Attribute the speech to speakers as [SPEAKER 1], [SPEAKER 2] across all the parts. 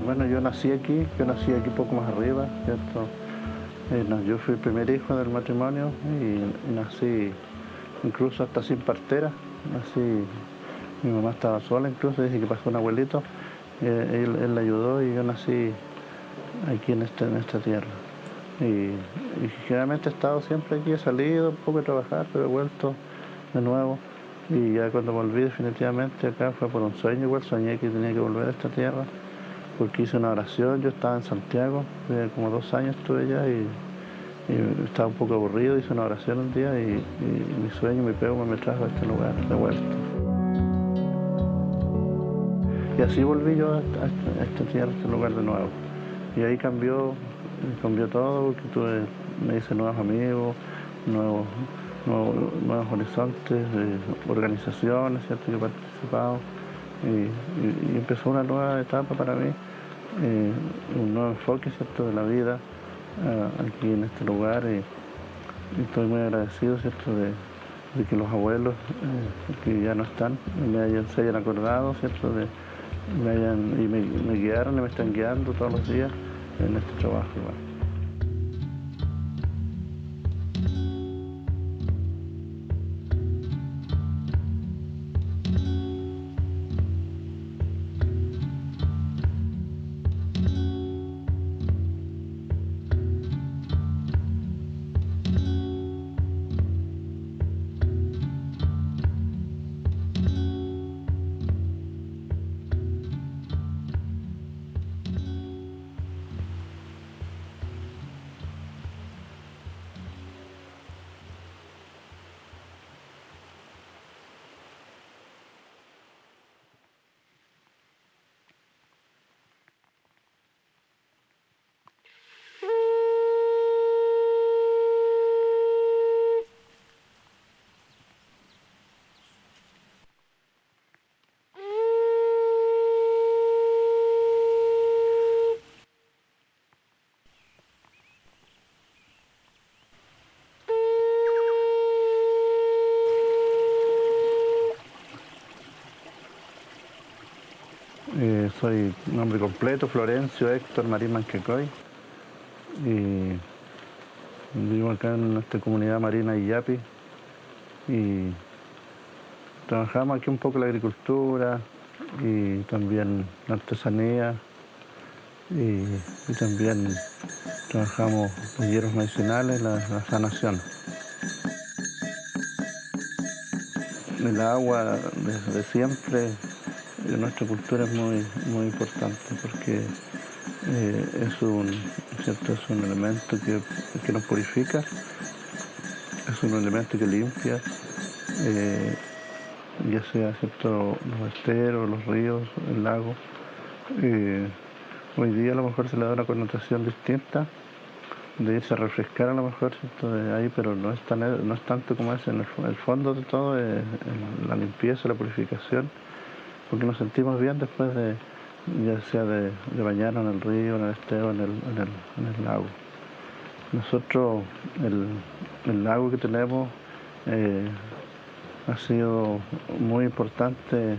[SPEAKER 1] Bueno, yo nací aquí poco más arriba, ¿cierto? Yo fui el primer hijo del matrimonio y nací incluso hasta sin partera. Nací, mi mamá estaba sola incluso, dice que pasó un abuelito, él la ayudó y yo nací aquí en esta tierra. Y generalmente he estado siempre aquí, he salido un poco a trabajar, pero he vuelto de nuevo. Y ya cuando volví definitivamente acá fue por un sueño, igual soñé que tenía que volver a esta tierra, porque hice una oración, yo estaba en Santiago, como 2 años estuve allá y estaba un poco aburrido, hice una oración un día y mi sueño, mi pego me trajo a este lugar de vuelta. Y así volví yo a esta tierra, a este lugar de nuevo. Y ahí cambió todo, porque me hice nuevos amigos, nuevos, nuevos horizontes, organizaciones, ¿cierto? Que he participado. Y empezó una nueva etapa para mí, un nuevo enfoque, ¿cierto? De la vida aquí en este lugar. Y estoy muy agradecido, ¿cierto? De que los abuelos que ya no están se hayan acordado, ¿cierto? Me guiaron y me están guiando todos los días en este trabajo igual. Soy nombre completo, Florencio Héctor Marín Manquecoy, y vivo acá en esta comunidad marina Iyapi, y trabajamos aquí un poco la agricultura y también la artesanía, y también trabajamos los hierbas medicinales, la sanación. El agua desde siempre en nuestra cultura es muy importante porque ¿cierto? Es un elemento que nos purifica, es un elemento que limpia, eh, ya sea, ¿cierto? Los esteros, los ríos, el lago. Hoy día a lo mejor se le da una connotación distinta de irse a refrescar a lo mejor, ¿cierto? De ahí, pero no es tanto como es en el fondo de todo, la limpieza, la purificación, porque nos sentimos bien después ya sea de bañarnos en el río, en el estero, en el lago. Nosotros, el lago que tenemos ha sido muy importante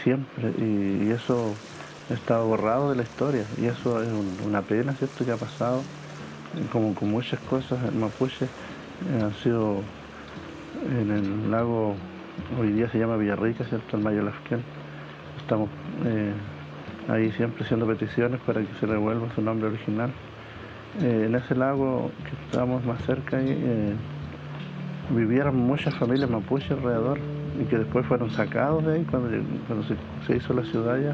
[SPEAKER 1] siempre, y eso ha estado borrado de la historia, y eso es una pena, ¿cierto?, que ha pasado, como con muchas cosas en Mapuche, han sido en el lago, hoy día se llama Villarrica, ¿cierto?, el Mayo Lasquén. Estamos ahí siempre haciendo peticiones para que se devuelva su nombre original. En ese lago que estamos más cerca, vivieron muchas familias mapuche alrededor, y que después fueron sacados de ahí cuando se hizo la ciudad ya.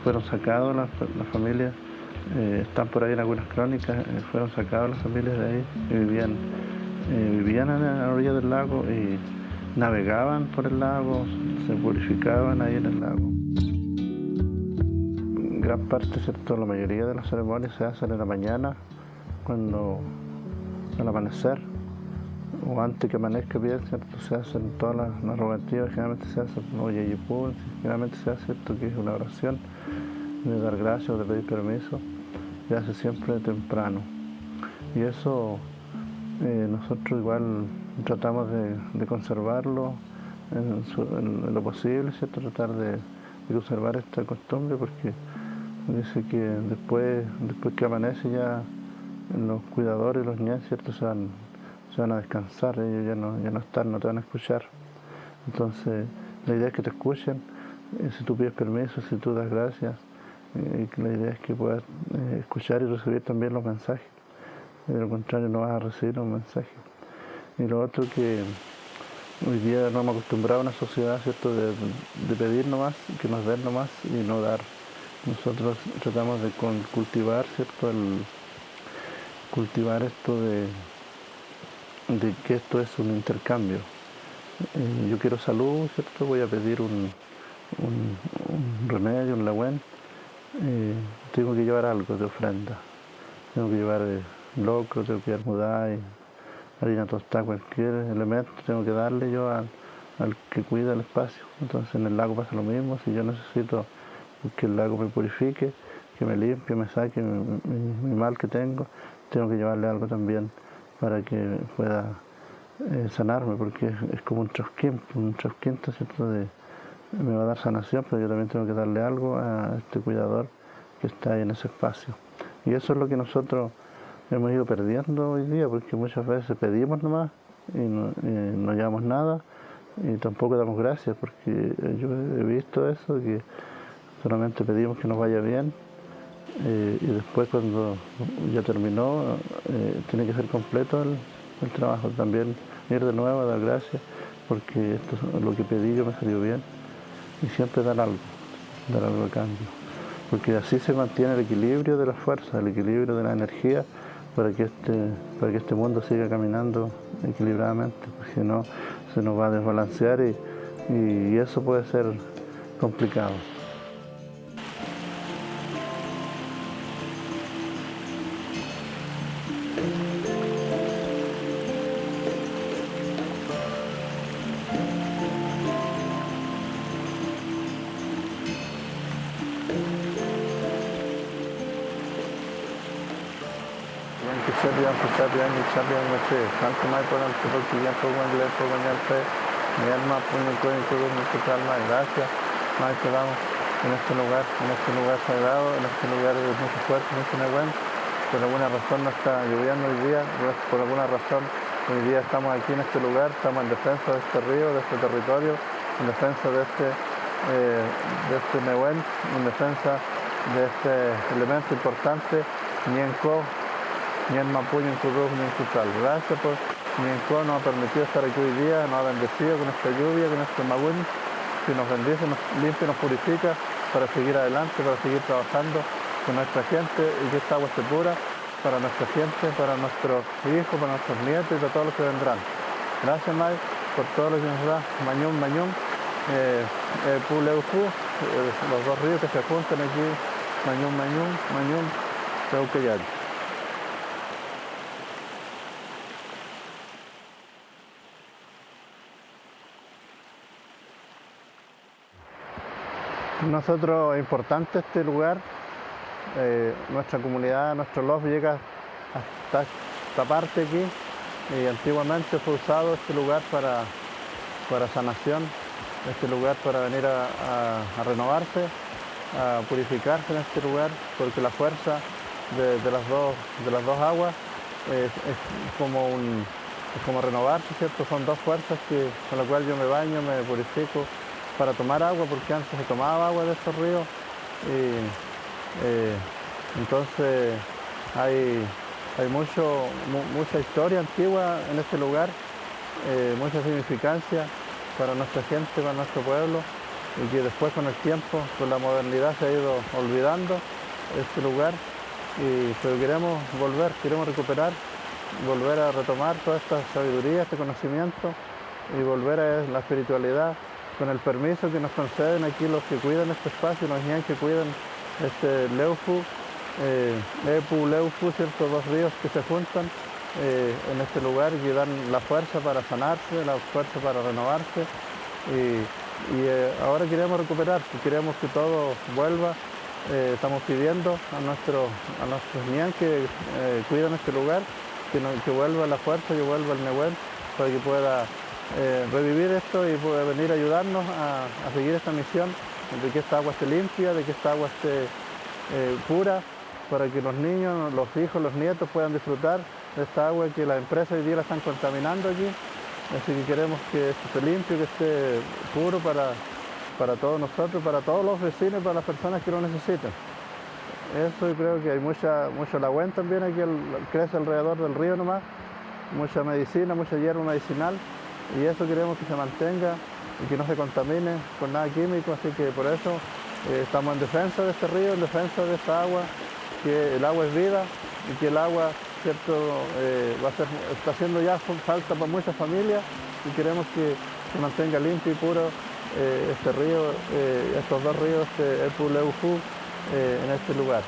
[SPEAKER 1] Fueron sacados las familias, están por ahí en algunas crónicas, fueron sacados las familias de ahí y vivían a la orilla del lago y navegaban por el lago, se purificaban ahí en el lago. Gran parte, ¿cierto?, la mayoría de las ceremonias se hacen en la mañana, al amanecer, o antes que amanezca bien, ¿cierto? Se hacen todas las rogativas, generalmente se hace Oyeyipú, generalmente se hace, ¿cierto?, que es una oración de dar gracias o de pedir permiso, se hace siempre temprano. Y eso nosotros igual tratamos de conservarlo en lo posible, ¿cierto? Tratar de conservar esta costumbre, porque Dice que después que amanece ya los cuidadores, los ñes, ¿cierto? Se van a descansar, ellos ya no están, no te van a escuchar. Entonces, la idea es que te escuchen, si tú pides permiso, si tú das gracias, la idea es que puedas escuchar y recibir también los mensajes. De lo contrario, no vas a recibir un mensaje. Y lo otro que hoy día nos hemos acostumbrado a una sociedad, ¿cierto?, de pedir nomás, que nos den nomás y no dar. Nosotros tratamos de cultivar, ¿cierto?, cultivar esto de que esto es un intercambio. Yo quiero salud, ¿cierto? Voy a pedir un remedio, un lagüen. Tengo que llevar algo de ofrenda. Tengo que llevar locro, tengo que llevar mudai, harina tostada, cualquier elemento, tengo que darle yo al que cuida el espacio. Entonces en el lago pasa lo mismo. Si yo necesito que el lago me purifique, que me limpie, me saque mi mal que tengo que llevarle algo también para que pueda sanarme, porque es como un chosquín, ¿cierto? Me va a dar sanación, pero yo también tengo que darle algo a este cuidador que está ahí en ese espacio. Y eso es lo que nosotros hemos ido perdiendo hoy día, porque muchas veces pedimos nomás y no llevamos nada y tampoco damos gracias, porque yo he visto eso, que solamente pedimos que nos vaya bien y después cuando ya terminó tiene que ser completo el trabajo. También ir de nuevo a dar gracias, porque esto es lo que pedí, yo me salió bien, y siempre dar algo a cambio, porque así se mantiene el equilibrio de las fuerzas, el equilibrio de la energía, para que este mundo siga caminando equilibradamente, porque si no se nos va a desbalancear y eso puede ser complicado. Chapian mace tanto mai poran todo que ya todo en le todo en el fe mi alma pone con todo nuestro alma gracias mai que damos en este lugar sagrado, en este lugar de mucho fuerte, mucho neguén. Por alguna razón no está lloviendo hoy día, por alguna razón hoy día estamos aquí en este lugar, estamos en defensa de este río, de este territorio, en defensa de este neguén, en defensa de este elemento importante, Ñenco, ni en Mapuche, ni en Curruz, ni en Cuchal. Gracias por Ñenco nos ha permitido estar aquí hoy día, nos ha bendecido con esta lluvia, con este magún, que nos bendice, nos limpia, nos purifica para seguir adelante, para seguir trabajando con nuestra gente y que esta agua esté pura para nuestra gente, para nuestros hijos, para nuestros nietos y para todos los que vendrán. Gracias, May, por todo lo que nos da Mañún, Puleufu, los dos ríos que se juntan aquí, Mañún, Peuqueyal. Nosotros, es importante este lugar, nuestra comunidad, nuestro LOF llega hasta esta parte aquí y antiguamente fue usado este lugar para sanación, este lugar para venir a renovarse, a purificarse en este lugar, porque la fuerza de las dos aguas es como renovarse, ¿cierto? Son dos fuerzas con las cuales yo me baño, me purifico, para tomar agua, porque antes se tomaba agua de estos ríos y entonces hay mucha historia antigua en este lugar, mucha significancia para nuestra gente, para nuestro pueblo, y que después con el tiempo, con la modernidad se ha ido olvidando este lugar, pero queremos recuperar, volver a retomar toda esta sabiduría, este conocimiento y volver a la espiritualidad, con el permiso que nos conceden aquí los que cuidan este espacio, los ñan que cuidan este Leufu, Leufu, ¿cierto? Dos ríos que se juntan en este lugar y dan la fuerza para sanarse, la fuerza para renovarse. Y ahora queremos recuperar, queremos que todo vuelva. Estamos pidiendo a nuestros ñan que cuidan este lugar, que vuelva la fuerza, que vuelva el nehuel, para que pueda revivir esto y pueda venir a ayudarnos a seguir esta misión, de que esta agua esté limpia, de que esta agua esté pura para que los niños, los hijos, los nietos puedan disfrutar de esta agua que las empresas hoy día la están contaminando aquí. Así que queremos que esto esté limpio, que esté puro para todos nosotros, para todos los vecinos y para las personas que lo necesiten. Eso, y creo que hay mucho lagüen también aquí, crece alrededor del río nomás, mucha medicina, mucha hierba medicinal, y eso queremos que se mantenga y que no se contamine con nada químico, así que por eso estamos en defensa de este río, en defensa de esta agua, que el agua es vida y que el agua, ¿cierto? Está haciendo ya falta para muchas familias, y queremos que se mantenga limpio y puro este río, estos dos ríos, el Puleujú, en este lugar.